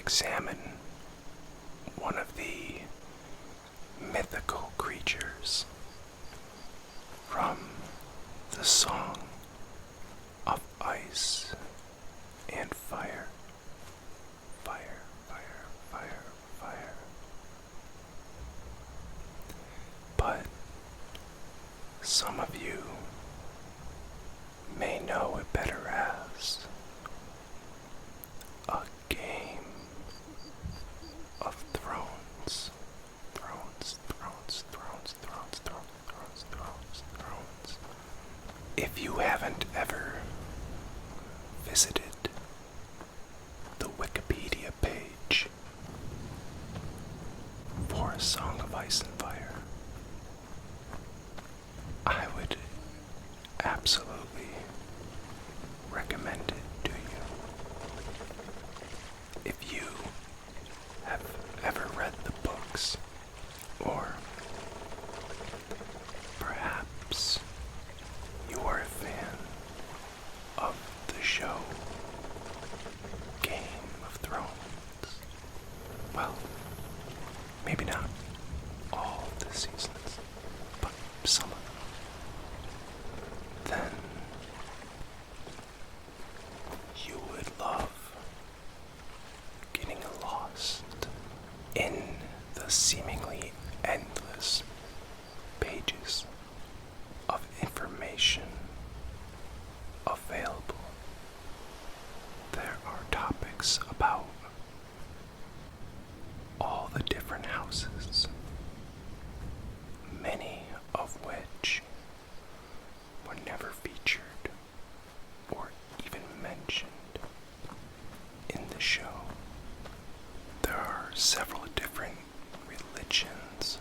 examine one of the mythical creatures from the Song of Ice and Fire. Fire, fire, fire, fire. But some of you may know it better as a Game of Thrones. Thrones. If you haven't ever visited the Wikipedia page for A Song of Ice and Fire, I would absolutely recommend it to you. If you have ever read the books, or perhaps you are a fan of the show Game of Thrones, well, maybe not all the seasons, but some of them, then you would love getting lost in the seemingly endless pages of information available. There are topics about all the different houses, many of which were never featured or even mentioned in the show. There are several different religions,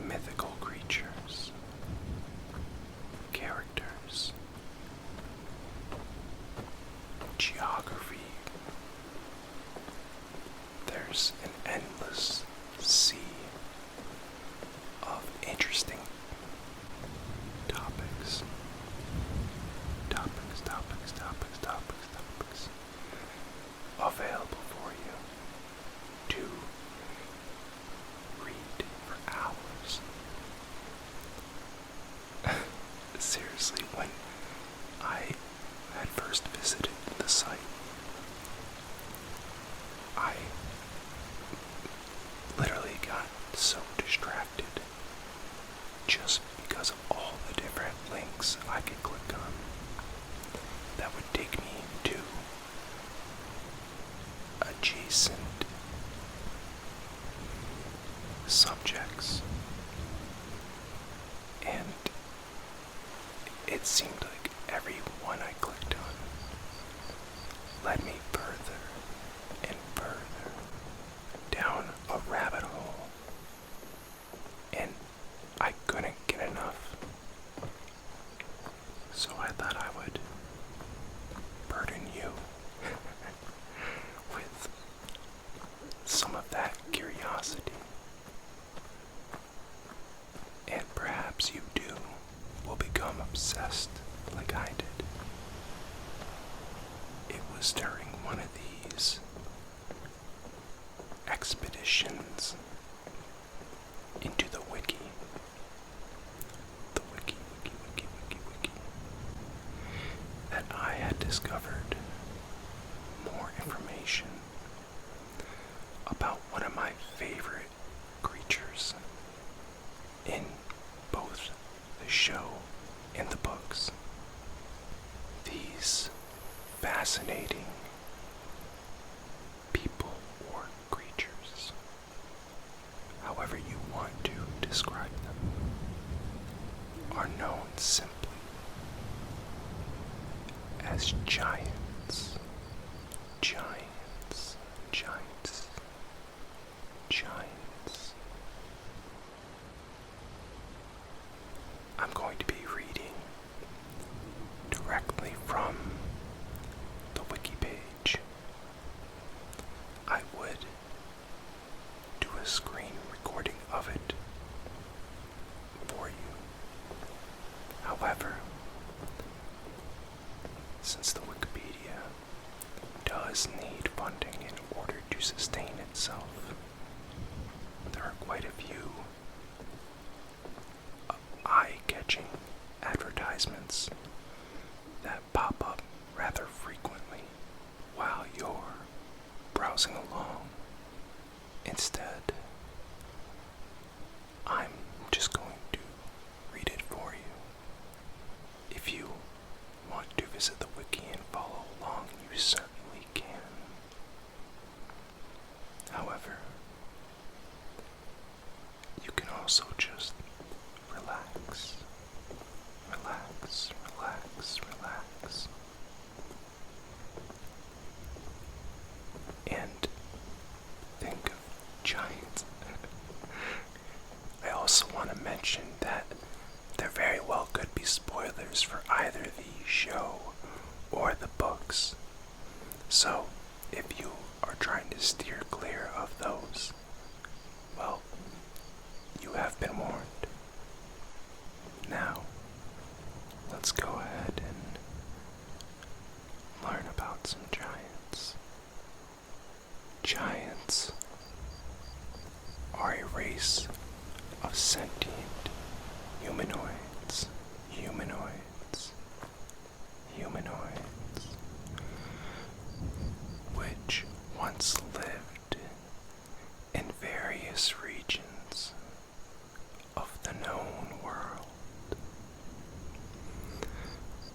mythical creatures, characters, geography. There's an endless sea of interesting topics available for you to read for hours. Seriously, when I had first visited the site, I literally got so distracted just because of all the different links I could click on that would take me to adjacent subjects, and it seemed like every one I clicked on led me further and further down a rabbit hole, and I couldn't get enough. So I thought I would burden you with some of that curiosity. And perhaps you too will become obsessed like I did. It was during one of these expeditions into the wiki, that I had discovered more information about one of my favorite creatures in both the show and the books. These fascinating people or creatures, however you want to describe them, are known simply as giants. I'm going to be reading directly from the wiki page. I would do a screen recording of it for you. However, since the Wikipedia does need funding in sustain itself. There are quite a few eye-catching advertisements that pop up rather frequently while you're browsing along. Instead, I'm just going to read it for you. If you want to visit the wiki and follow along, you certainly can. However, you can also just relax, relax, relax, relax, and think of giants. I also want to mention that there very well could be spoilers for either the show or the books. So, if you are trying to steer clear of those, well, you have been warned. Now, let's go ahead and learn about some giants. Giants are a race of sentient humanoids, which once lived in various regions of the known world,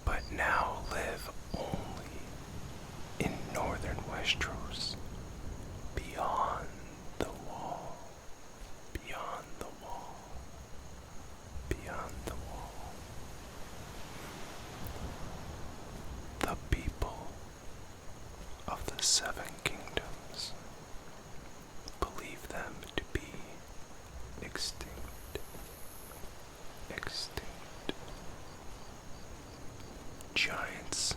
but now live only in northern Westeros, beyond the wall, beyond the wall, beyond the wall. The people of the Seven Kingdoms believe them to be extinct. Giants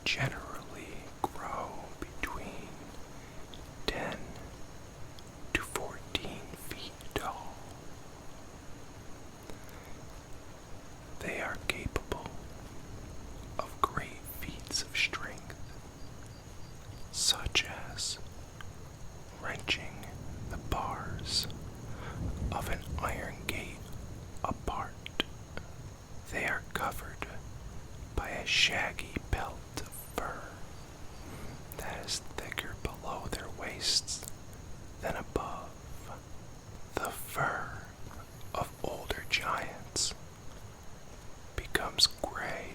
generally grow between 10 to 14 feet tall. They are capable of great feats of strength, such as wrenching the bars of an iron gate apart. They are covered by a shaggy pelt of fur that is thicker below their waists than above. The fur of older giants becomes gray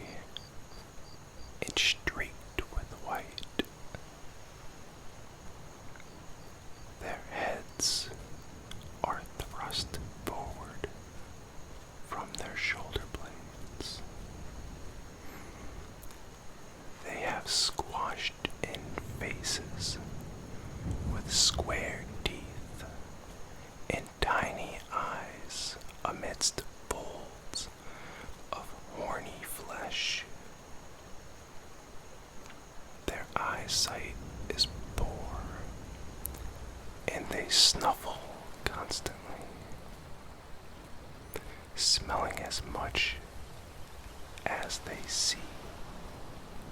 and streaked with white. Their heads are thrust forward from their shoulder blades. They have squashed in faces with square teeth and tiny eyes amidst folds of horny flesh. Their eyesight is poor, and they snuffle constantly, smelling as much as they see.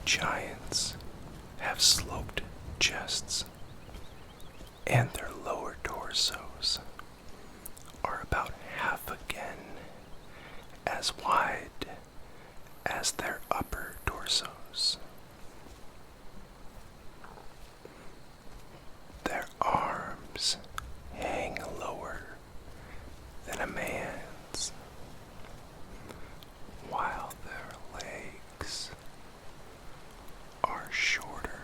Giants have sloped chests, and their lower torsos are about half again as wide as their upper torsos. Their arms hang lower than a man's, while their legs are shorter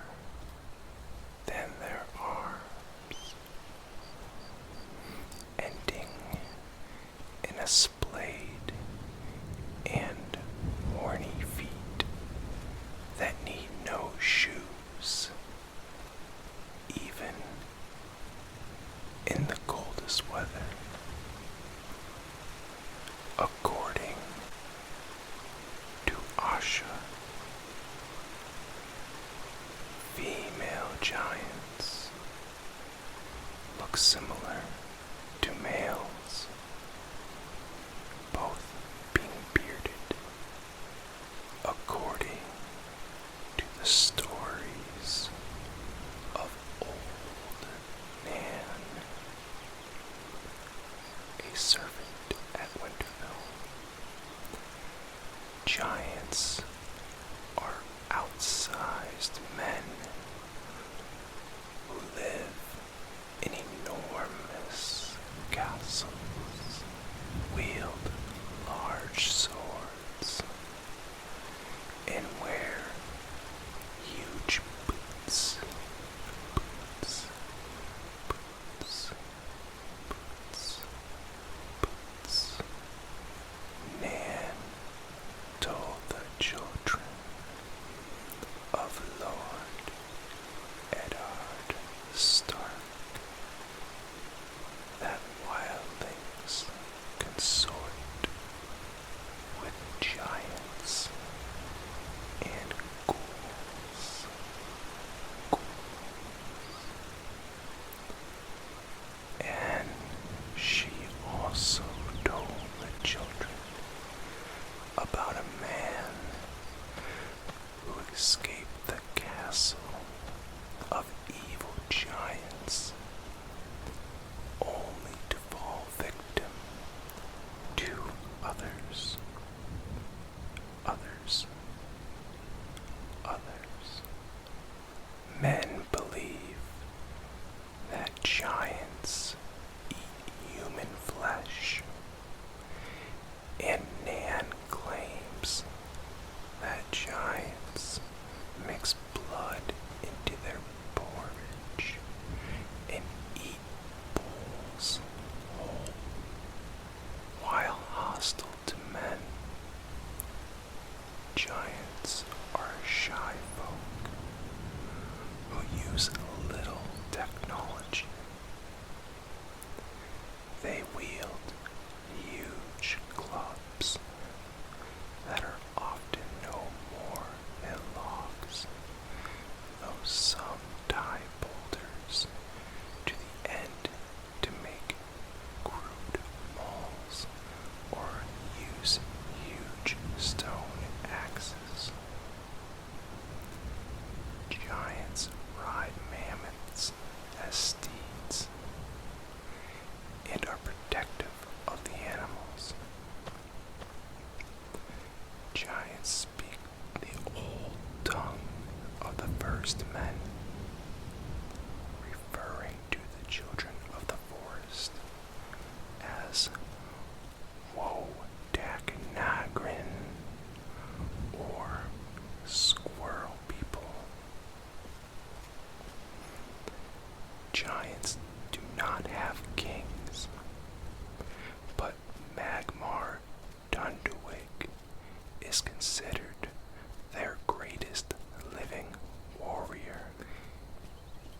than their arms, ending in a splayed and horny feet that need no shoes, even in the coldest weather. According to Asha, female giants look similar to males, both being bearded, according to the stories of old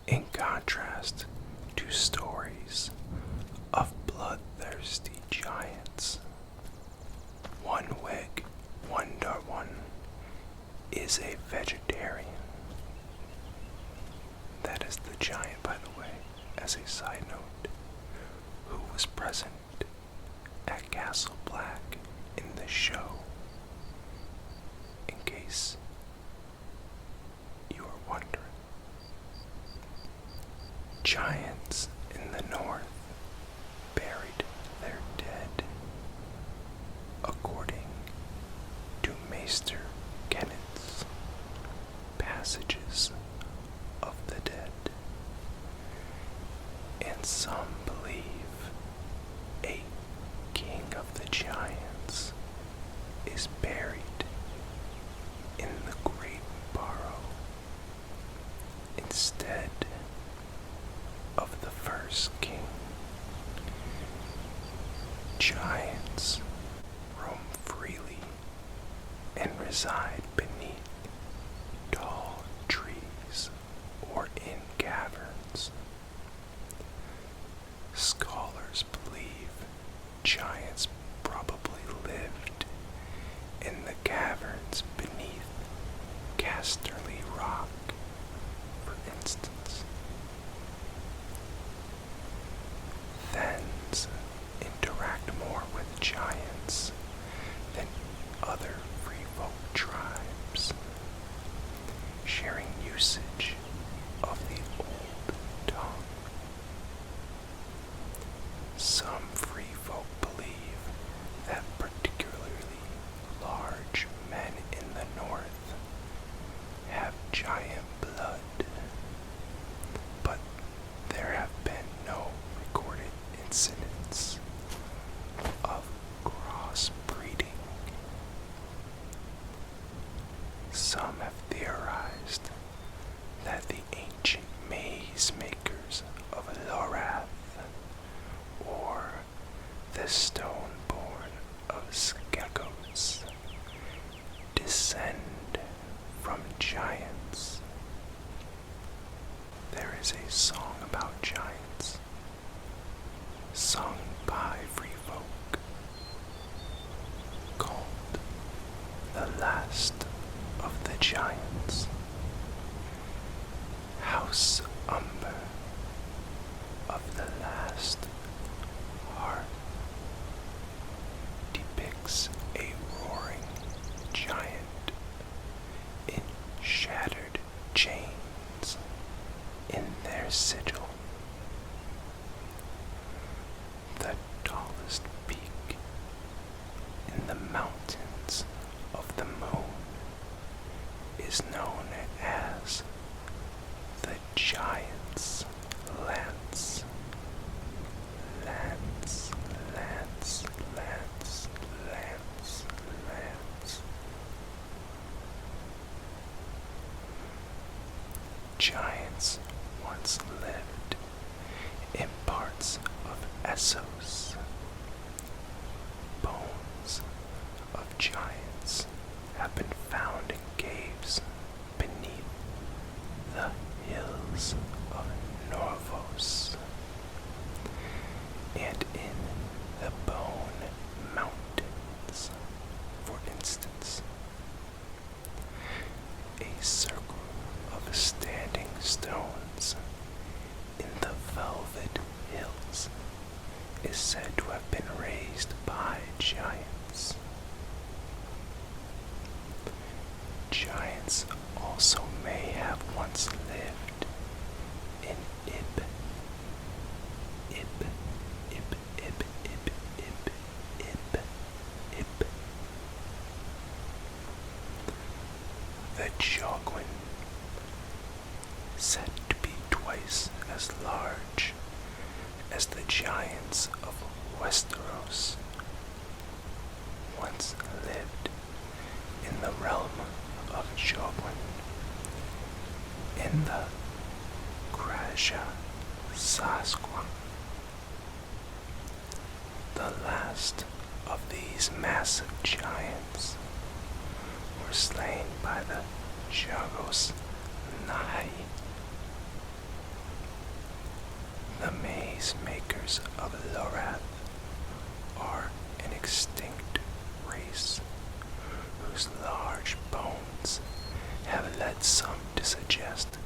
In contrast to stories of bloodthirsty giants, one Wig Wonder One is a vegetarian. That is the giant, by the way, as a side note, who was present at Castle Black in the show, in case you are wondering. Giants in the north buried their dead, according to Maester Kenneth's Passages of the Dead, and some believe a king of the giants is buried in the Great Barrow instead of the first king. Giants roam freely and reside beneath tall trees or in caverns. Scholars believe giants probably lived in the caverns beneath Casterly Rock, for instance. Thens interact more with giants than other free folk tribes, sharing usage of the old tongue. Some free folk believe that particularly large men in the north have giant blood, but there have been no recorded incidents of crossbreeding. Some have theorized that the ancient maze makers of Lorath, or the stone-born of Skekos, descend from giants. There is a song about giants, sung by free folk, called The Last of the Giants. House Umber of the Last Hearth depicts a roaring giant in shattered chains in their sigil. The tallest peak in the mountains of the moon is known as the Giant's Lance. Lance, lance, lance, lance, lance. Giants once lived in parts of Essos. Bones of giants have been found in caves beneath the hills of Norvos and in the Bone Mountains, for instance. A circle of standing stones in the Velvet Hills is said to have been raised by giants. Giants also may have once lived in Ib. Ib, Ib, Ib, Ib, Ib, Ib, Ib. The Jogwin, said to be twice as large as the giants of Westeros, once lived in the realm of Jogwin, in the Kraja Sasqua. The last of these massive giants were slain by the Jogos Nahi, masters of Lorath are an extinct race whose large bones have led some to suggest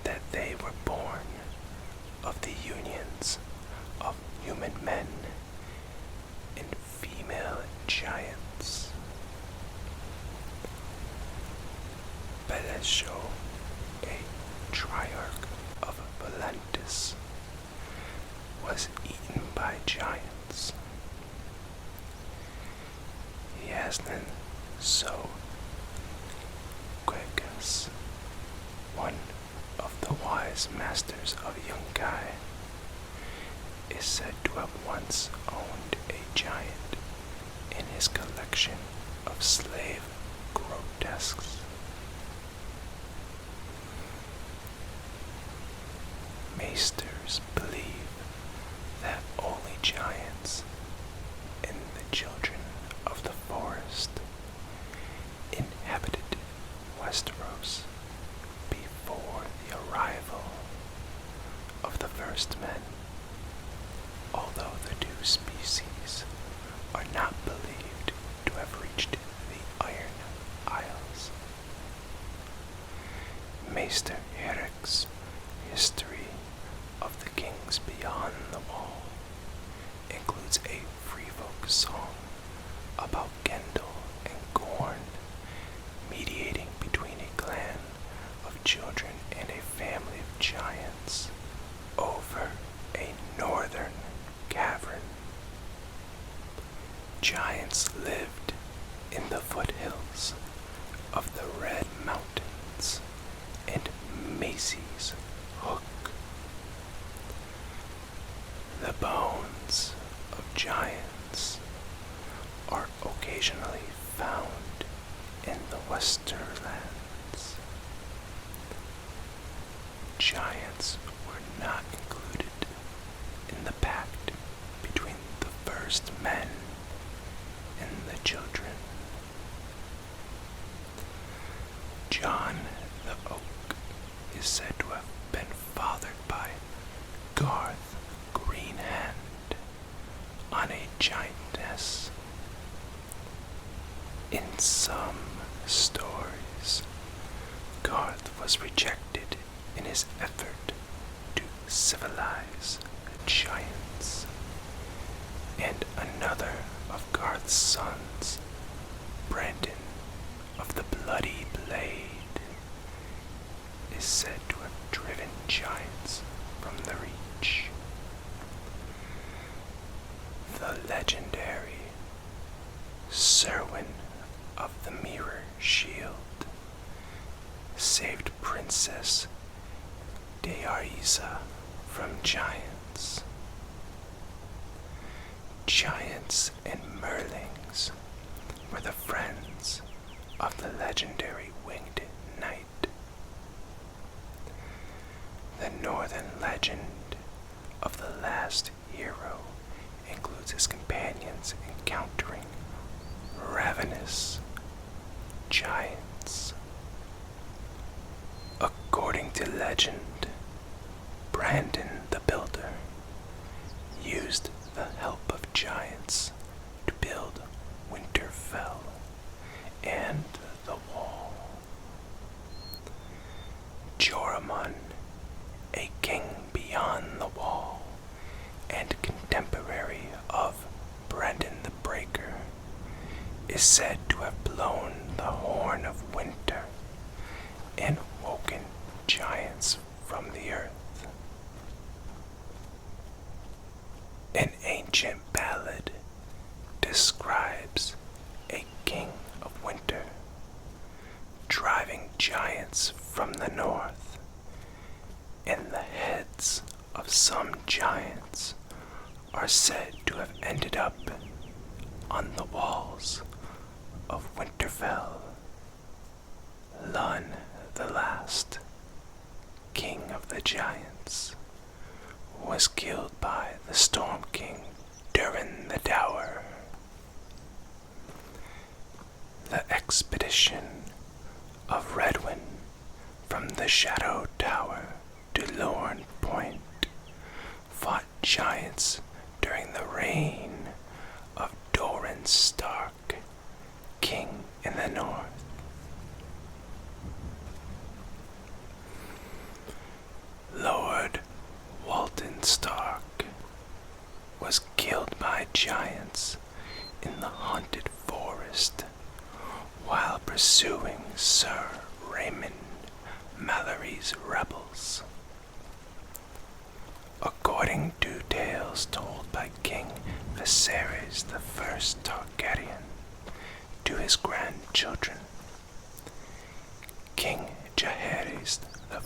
that they were born of the unions of human men and female giants. Belesho, a triarch of Valentis, was eaten by giants. Yasnin So Quegas, one of the wise masters of Yunkai, is said to have once owned a giant in his collection of slave grotesques. Maesters believe that only giants and the children of the forest inhabited Westeros before the arrival of the first men, although the two species are not believed to have reached the Iron Isles. Maester Eric's history of the kings beyond the wall includes a free folk song about Gendel and Gorn mediating between a clan of children and a family of giants over a northern cavern. Giants lived in the foothills of the Red Mountains and Macy's Hook. The bones of giants are occasionally found in the Westerlands. Giants were not included in the pact between the first men and the children. John the Oak is said to have been fathered by Garth Greenhand on a giantess. In some stories, Garth was rejected in his effort to civilize giants, and another of Garth's sons, Brandon of the Bloody Blade, is said to have driven giants from the Reach. The legendary Serwyn of the Mirror Shield saved Princess Deariza from giants. Giants and Merlings were the friends of the legendary Winged Knight. The northern legend of the last hero includes his companions encountering ravenous giants. According to legend, Brandon the Builder used the help of giants to build Winterfell and the Wall. Joramun, a king beyond the Wall and contemporary of Brandon the Breaker, is said to have blown the horn of winter and woken giants from the earth. An ancient ballad describes a king of winter driving giants from the north, and the heads of some giants are said to have ended up on the walls of Winterfell. Lun the Last, king of the giants, was killed by the Storm King Durin the Dour. The expedition of Redwyn from the Shadow Tower to Lorne Point fought giants during the reign of Doran Stark, king in the north. Lord Walton Stark was killed by giants in the haunted forest while pursuing Sir Raymond Mallory's rebels. According to tales told by King Viserys I Targaryen to his grandchildren, King Jaehaerys I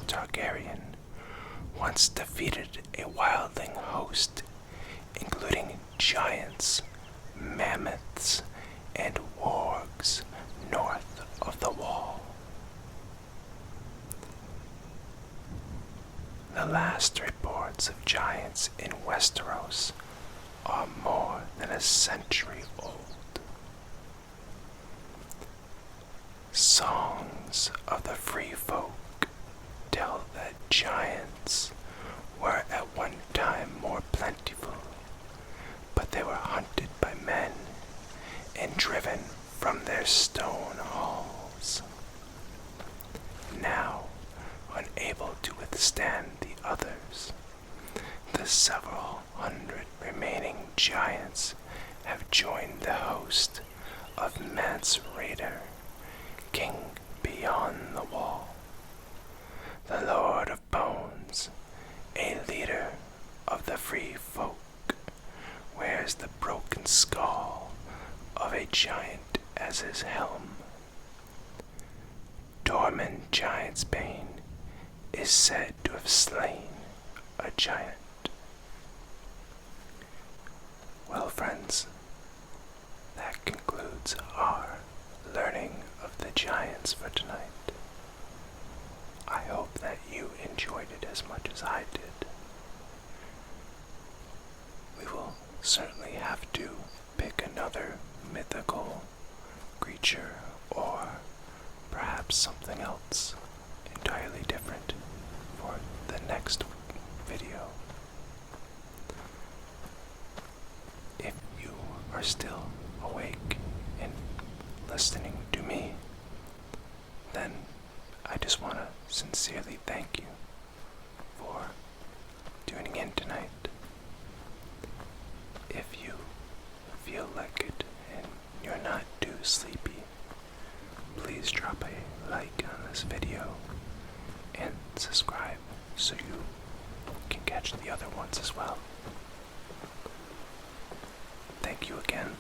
Targaryen once defeated a wildling host, including giants, mammoths, and wargs north of the Wall. The last reports of giants in Westeros are more than a century old. Songs of the free folk tell that giants were at one time more plentiful, but they were hunted by men and driven from their stone halls. Now, unable to withstand the others, the several hundred remaining giants have joined the host of Mance Rayder, king beyond the Wall. The Lord of Bones, a leader of the free folk, wears the broken skull of a giant as his helm. Tormund Giantsbane is said to have slain a giant. Well, friends, that concludes our learning of the giants for tonight. I hope that you enjoyed it as much as I did. We will certainly have to pick another mythical creature or perhaps something else entirely different for the next video. If you are still awake and listening to me, then I just want to sincerely thank you for tuning in tonight. If you feel like it and you're not too sleepy, please drop a like on this video and subscribe so you can catch the other ones as well. Thank you again.